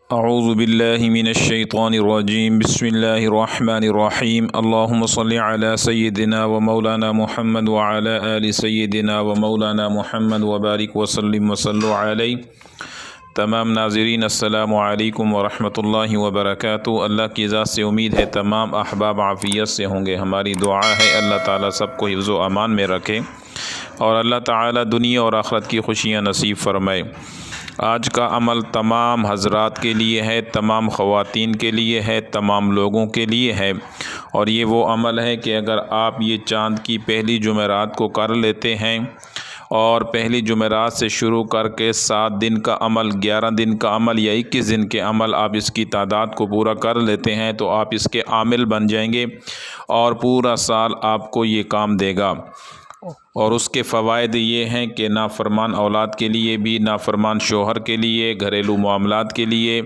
اعوذ باللہ من الشیطان الرجیم بسم اللہ الرحمن الرحیم اللہم صلی علی سیدنا و مولانا محمد وعلی آل سیدنا و مولانا محمد وبارک وسلم وصلو علیہ۔ تمام ناظرین السلام علیکم ورحمۃ اللہ وبرکاتہ۔ اللہ کی ذات سے امید ہے تمام احباب عافیت سے ہوں گے۔ ہماری دعا ہے اللہ تعالیٰ سب کو حفظ و امان میں رکھے اور اللہ تعالیٰ دنیا اور آخرت کی خوشیاں نصیب فرمائے۔ آج کا عمل تمام حضرات کے لیے ہے، تمام خواتین کے لیے ہے، تمام لوگوں کے لیے ہے، اور یہ وہ عمل ہے کہ اگر آپ یہ چاند کی پہلی جمعرات کو کر لیتے ہیں اور پہلی جمعرات سے شروع کر کے 7 دن کا عمل، 11 دن کا عمل یا 21 دن کے عمل آپ اس کی تعداد کو پورا کر لیتے ہیں تو آپ اس کے عامل بن جائیں گے اور پورا سال آپ کو یہ کام دے گا۔ اور اس کے فوائد یہ ہیں کہ نافرمان اولاد کے لیے بھی، نافرمان شوہر کے لیے، گھریلو معاملات کے لیے،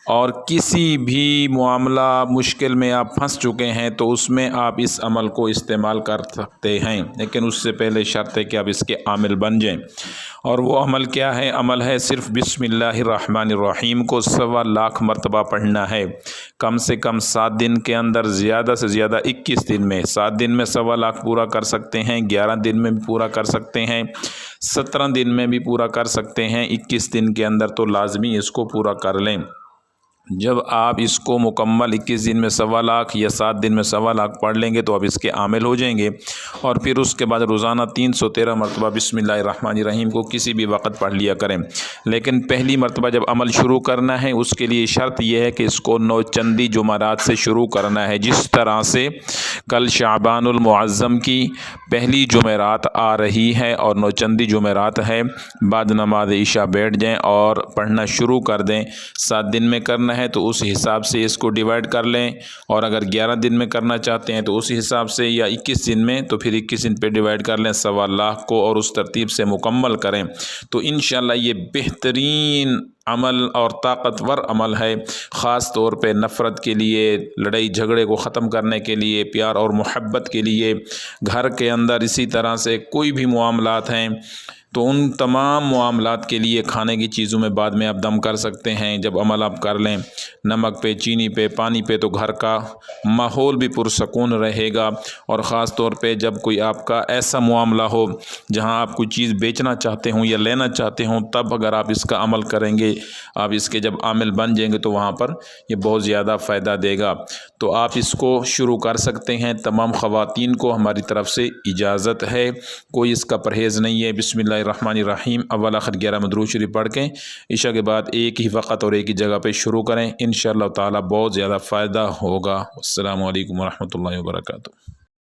اور کسی بھی معاملہ مشکل میں آپ پھنس چکے ہیں تو اس میں آپ اس عمل کو استعمال کر سکتے ہیں، لیکن اس سے پہلے شرط ہے کہ آپ اس کے عامل بن جائیں۔ اور وہ عمل کیا ہے؟ عمل ہے صرف بسم اللہ الرحمن الرحیم کو 1.25 لاکھ مرتبہ پڑھنا ہے، کم سے کم 7 دن کے اندر، زیادہ سے زیادہ 21 دن میں۔ 7 دن میں 1.25 لاکھ پورا کر سکتے ہیں، 11 دن میں بھی پورا کر سکتے ہیں، 17 دن میں بھی پورا کر سکتے ہیں، 21 دن کے اندر تو لازمی اس کو پورا کر لیں۔ جب آپ اس کو مکمل 21 دن میں 1.25 لاکھ یا 7 دن میں 1.25 لاکھ پڑھ لیں گے تو آپ اس کے عامل ہو جائیں گے، اور پھر اس کے بعد روزانہ 313 مرتبہ بسم اللہ الرحمن الرحیم کو کسی بھی وقت پڑھ لیا کریں۔ لیکن پہلی مرتبہ جب عمل شروع کرنا ہے اس کے لیے شرط یہ ہے کہ اس کو 9 چندی جمعرات سے شروع کرنا ہے، جس طرح سے کل شعبان المعظم کی پہلی جمعرات آ رہی ہے اور 9 چندی جمعرات ہے، بعد نماز عشاء بیٹھ جائیں اور پڑھنا شروع کر دیں۔ 7 دن میں کرنا ہے تو اس حساب سے اس کو ڈیوائڈ کر لیں، اور اگر 11 دن میں کرنا چاہتے ہیں تو اس حساب سے، یا 21 دن میں تو پھر 21 دن پہ ڈیوائڈ کر لیں 1.25 لاکھ کو، اور اس ترتیب سے مکمل کریں تو انشاءاللہ یہ بہترین عمل اور طاقتور عمل ہے، خاص طور پہ نفرت کے لیے، لڑائی جھگڑے کو ختم کرنے کے لیے، پیار اور محبت کے لیے، گھر کے اندر اسی طرح سے کوئی بھی معاملات ہیں تو ان تمام معاملات کے لیے کھانے کی چیزوں میں بعد میں آپ دم کر سکتے ہیں جب عمل آپ کر لیں، نمک پہ، چینی پہ، پانی پہ، تو گھر کا ماحول بھی پرسکون رہے گا۔ اور خاص طور پہ جب کوئی آپ کا ایسا معاملہ ہو جہاں آپ کوئی چیز بیچنا چاہتے ہوں یا لینا چاہتے ہوں، تب اگر آپ اس کا عمل کریں گے، آپ اس کے جب عامل بن جائیں گے تو وہاں پر یہ بہت زیادہ فائدہ دے گا۔ تو آپ اس کو شروع کر سکتے ہیں۔ تمام خواتین کو ہماری طرف سے اجازت ہے، کوئی اس کا پرہیز نہیں ہے۔ بسم اللہ الرحمن الرحیم اول آخر 11 میں درود شریف پڑھ کے عشاء کے بعد ایک ہی وقت اور ایک ہی جگہ پہ شروع کریں، انشاءاللہ تعالی بہت زیادہ فائدہ ہوگا۔ السلام علیکم ورحمۃ اللہ وبرکاتہ۔